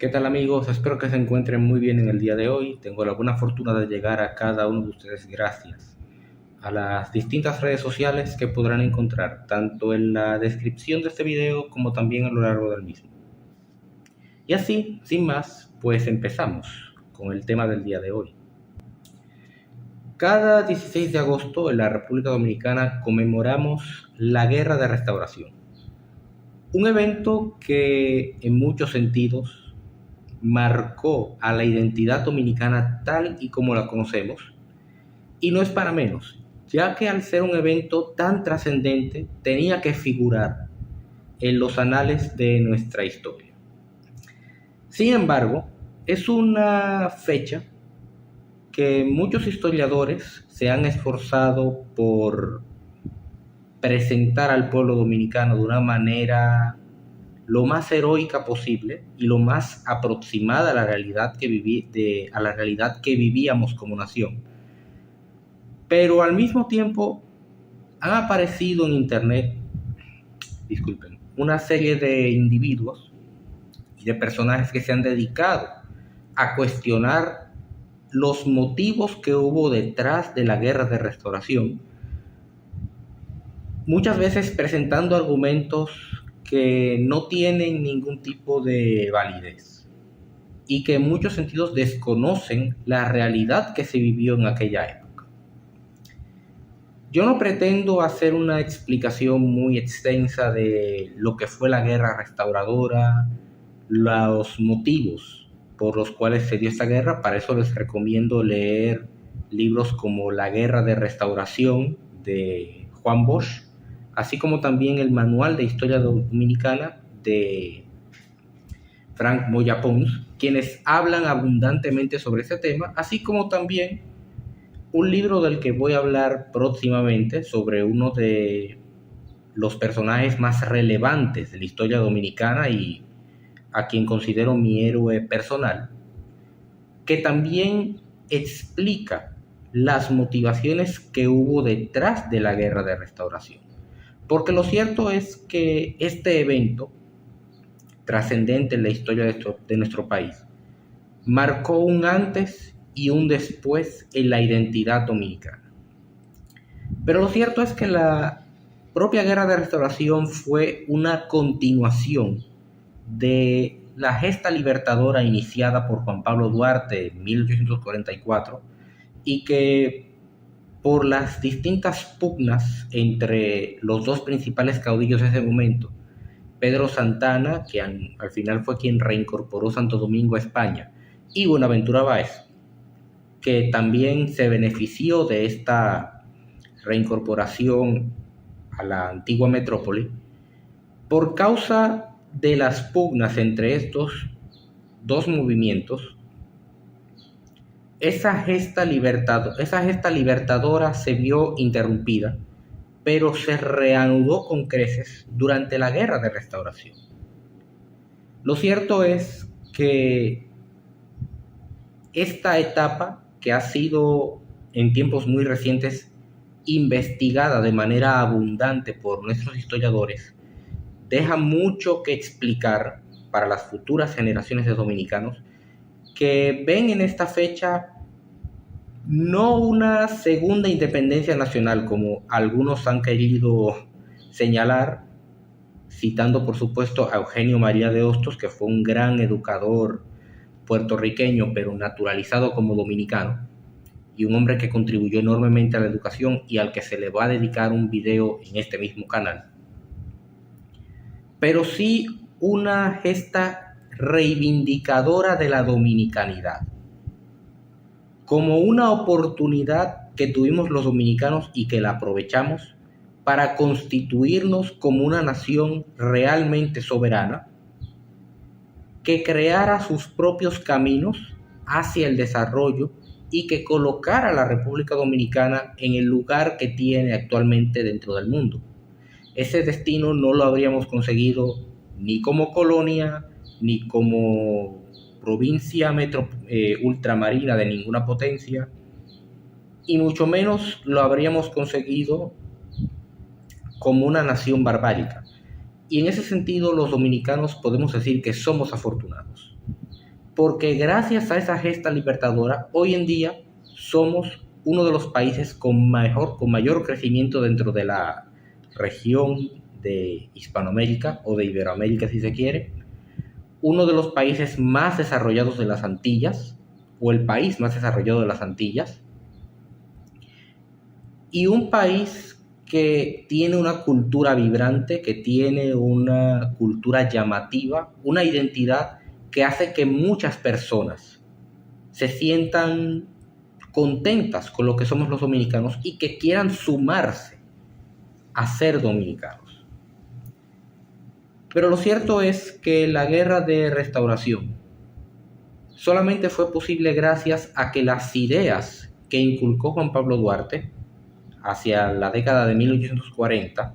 ¿Qué tal amigos? Espero que se encuentren muy bien en el día de hoy. Tengo la buena fortuna de llegar a cada uno de ustedes gracias a las distintas redes sociales que podrán encontrar, tanto en la descripción de este video como también a lo largo del mismo. Y así, sin más, pues empezamos con el tema del día de hoy. Cada 16 de agosto en la República Dominicana conmemoramos la Guerra de Restauración, un evento que en muchos sentidos marcó a la identidad dominicana tal y como la conocemos, y no es para menos, ya que al ser un evento tan trascendente tenía que figurar en los anales de nuestra historia. Sin embargo, es una fecha que muchos historiadores se han esforzado por presentar al pueblo dominicano de una manera lo más heroica posible y lo más aproximada a la realidad que vivíamos como nación. Pero al mismo tiempo han aparecido en internet, una serie de individuos y de personajes que se han dedicado a cuestionar los motivos que hubo detrás de la Guerra de Restauración, muchas veces presentando argumentos que no tienen ningún tipo de validez y que en muchos sentidos desconocen la realidad que se vivió en aquella época. Yo no pretendo hacer una explicación muy extensa de lo que fue la guerra restauradora, los motivos por los cuales se dio esta guerra. Para eso les recomiendo leer libros como La Guerra de Restauración de Juan Bosch, así como también el Manual de Historia Dominicana de Frank Moya Pons, quienes hablan abundantemente sobre este tema, así como también un libro del que voy a hablar próximamente sobre uno de los personajes más relevantes de la historia dominicana y a quien considero mi héroe personal, que también explica las motivaciones que hubo detrás de la Guerra de Restauración. Porque lo cierto es que este evento trascendente en la historia de nuestro país marcó un antes y un después en la identidad dominicana. Pero lo cierto es que la propia Guerra de Restauración fue una continuación de la gesta libertadora iniciada por Juan Pablo Duarte en 1844 y que por las distintas pugnas entre los dos principales caudillos de ese momento, Pedro Santana, que al final fue quien reincorporó Santo Domingo a España, y Buenaventura Báez, que también se benefició de esta reincorporación a la antigua metrópoli. Por causa de las pugnas entre estos dos movimientos, esa gesta libertadora se vio interrumpida, pero se reanudó con creces durante la Guerra de Restauración. Lo cierto es que esta etapa, que ha sido en tiempos muy recientes investigada de manera abundante por nuestros historiadores, deja mucho que explicar para las futuras generaciones de dominicanos que ven en esta fecha no una segunda independencia nacional, como algunos han querido señalar, citando por supuesto a Eugenio María de Hostos, que fue un gran educador puertorriqueño, pero naturalizado como dominicano, y un hombre que contribuyó enormemente a la educación y al que se le va a dedicar un video en este mismo canal. Pero sí una gesta reivindicadora de la dominicanidad, como una oportunidad que tuvimos los dominicanos y que la aprovechamos para constituirnos como una nación realmente soberana, que creara sus propios caminos hacia el desarrollo y que colocara a la República Dominicana en el lugar que tiene actualmente dentro del mundo. Ese destino no lo habríamos conseguido ni como colonia, ni como provincia ultramarina de ninguna potencia, y mucho menos lo habríamos conseguido como una nación barbárica. Y en ese sentido los dominicanos podemos decir que somos afortunados. porque gracias a esa gesta libertadora, hoy en día somos uno de los países con mayor crecimiento dentro de la región de Hispanoamérica o de Iberoamérica si se quiere, uno de los países más desarrollados de las Antillas, o el país más desarrollado de las Antillas, y un país que tiene una cultura vibrante, que tiene una cultura llamativa, una identidad que hace que muchas personas se sientan contentas con lo que somos los dominicanos y que quieran sumarse a ser dominicanos. Pero lo cierto es que la guerra de restauración solamente fue posible gracias a que las ideas que inculcó Juan Pablo Duarte hacia la década de 1840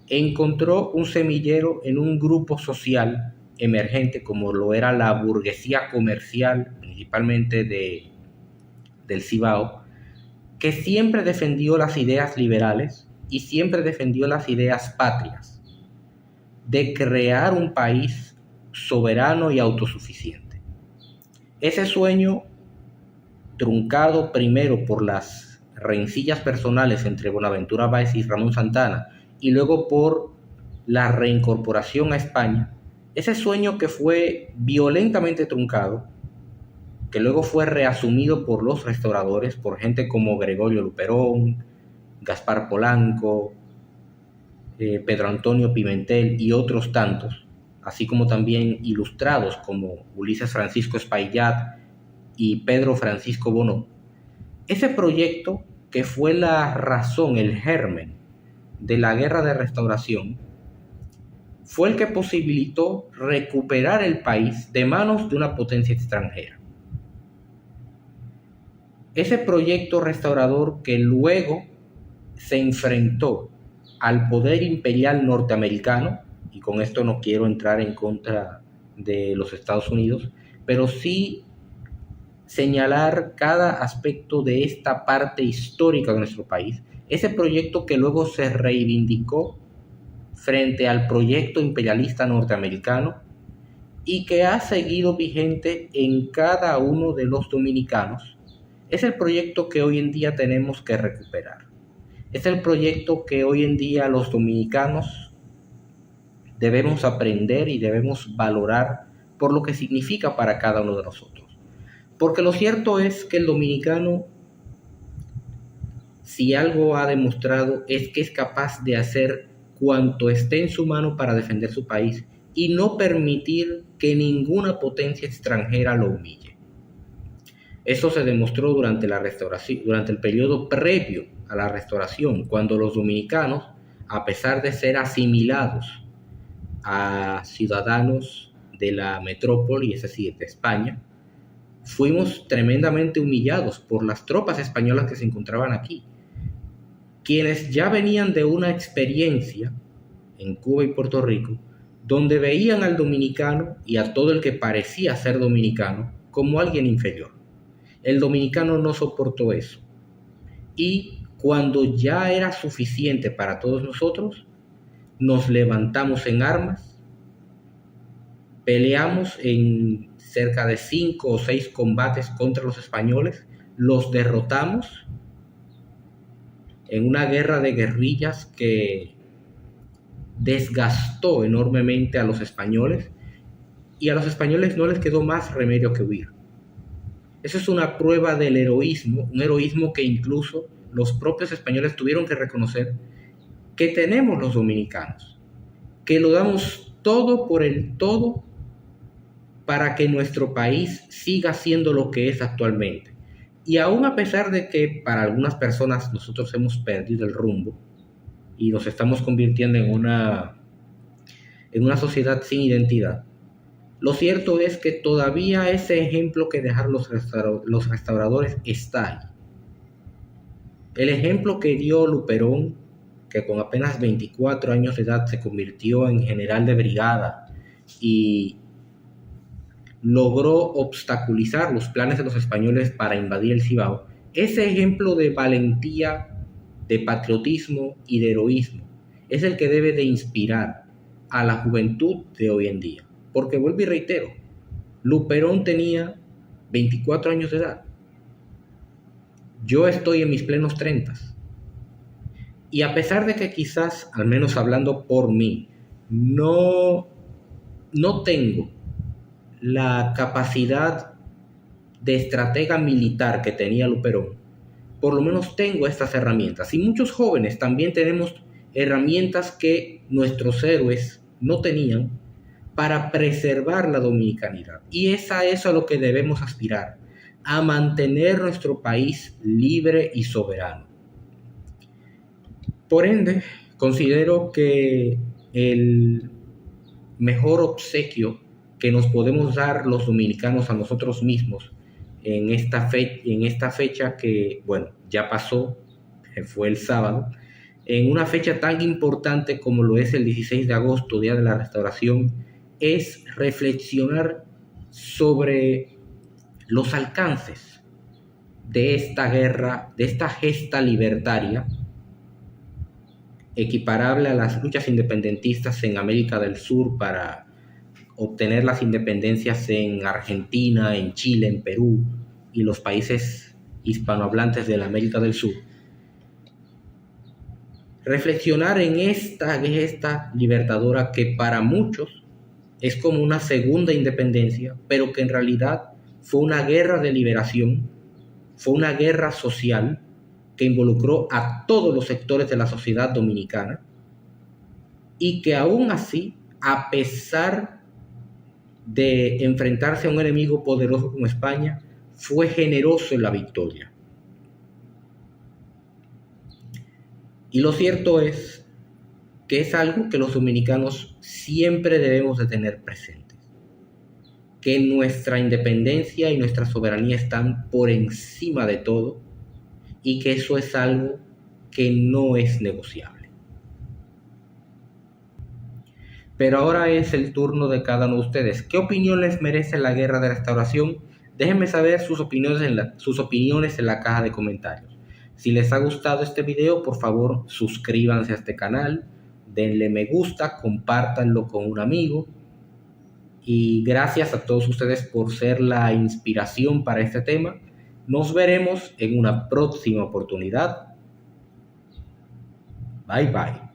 encontró un semillero en un grupo social emergente como lo era la burguesía comercial, principalmente del Cibao, que siempre defendió las ideas liberales y siempre defendió las ideas patrias de crear un país soberano y autosuficiente. Ese sueño, truncado primero por las rencillas personales entre Buenaventura Báez y Ramón Santana, y luego por la reincorporación a España, ese sueño que fue violentamente truncado, que luego fue reasumido por los restauradores, por gente como Gregorio Luperón, Gaspar Polanco, Pedro Antonio Pimentel y otros tantos, así como también ilustrados como Ulises Francisco Espaillat y Pedro Francisco Bono. Ese proyecto, que fue la razón, el germen de la guerra de restauración, fue el que posibilitó recuperar el país de manos de una potencia extranjera. Ese proyecto restaurador que luego se enfrentó al poder imperial norteamericano, y con esto no quiero entrar en contra de los Estados Unidos, pero sí señalar cada aspecto de esta parte histórica de nuestro país. Ese proyecto que luego se reivindicó frente al proyecto imperialista norteamericano y que ha seguido vigente en cada uno de los dominicanos, es el proyecto que hoy en día tenemos que recuperar. Es el proyecto que hoy en día los dominicanos debemos aprender y debemos valorar por lo que significa para cada uno de nosotros. Porque lo cierto es que el dominicano, si algo ha demostrado, es que es capaz de hacer cuanto esté en su mano para defender su país y no permitir que ninguna potencia extranjera lo humille. Eso se demostró durante la restauración, durante el periodo previo a la restauración, cuando los dominicanos, a pesar de ser asimilados a ciudadanos de la metrópoli, es decir, de España, fuimos tremendamente humillados por las tropas españolas que se encontraban aquí, quienes ya venían de una experiencia en Cuba y Puerto Rico, donde veían al dominicano y a todo el que parecía ser dominicano como alguien inferior. El dominicano no soportó eso, y cuando ya era suficiente para todos nosotros, nos levantamos en armas, peleamos en cerca de 5 o 6 combates contra los españoles, los derrotamos en una guerra de guerrillas que desgastó enormemente a los españoles, y a los españoles no les quedó más remedio que huir. Eso es una prueba del heroísmo, un heroísmo que incluso los propios españoles tuvieron que reconocer que tenemos los dominicanos, que lo damos todo por el todo para que nuestro país siga siendo lo que es actualmente. Y aún a pesar de que para algunas personas nosotros hemos perdido el rumbo y nos estamos convirtiendo en una sociedad sin identidad, lo cierto es que todavía ese ejemplo que dejaron los restauradores está ahí. El ejemplo que dio Luperón, que con apenas 24 años de edad se convirtió en general de brigada y logró obstaculizar los planes de los españoles para invadir el Cibao, ese ejemplo de valentía, de patriotismo y de heroísmo es el que debe de inspirar a la juventud de hoy en día. Porque vuelvo y reitero, Luperón tenía 24 años de edad. Yo estoy en mis plenos 30. Y a pesar de que quizás, al menos hablando por mí, no tengo la capacidad de estratega militar que tenía Luperón, por lo menos tengo estas herramientas. Y muchos jóvenes también tenemos herramientas que nuestros héroes no tenían para preservar la dominicanidad. Y es a eso a lo que debemos aspirar, a mantener nuestro país libre y soberano. Por ende, considero que el mejor obsequio que nos podemos dar los dominicanos a nosotros mismos en esta fecha que, bueno, ya pasó, fue el sábado, en una fecha tan importante como lo es el 16 de agosto, Día de la Restauración, es reflexionar sobre los alcances de esta guerra, de esta gesta libertaria, equiparable a las luchas independentistas en América del Sur para obtener las independencias en Argentina, en Chile, en Perú y los países hispanohablantes de la América del Sur. Reflexionar en esta gesta libertadora que para muchos es como una segunda independencia, pero que en realidad fue una guerra de liberación, fue una guerra social que involucró a todos los sectores de la sociedad dominicana y que aún así, a pesar de enfrentarse a un enemigo poderoso como España, fue generoso en la victoria. Y lo cierto es que es algo que los dominicanos siempre debemos de tener presente, que nuestra independencia y nuestra soberanía están por encima de todo y que eso es algo que no es negociable. Pero ahora es el turno de cada uno de ustedes. ¿Qué opinión les merece la Guerra de Restauración? Déjenme saber sus opiniones en la caja de comentarios. Si les ha gustado este video, por favor suscríbanse a este canal, denle me gusta, compártanlo con un amigo. Y gracias a todos ustedes por ser la inspiración para este tema. Nos veremos en una próxima oportunidad. Bye bye.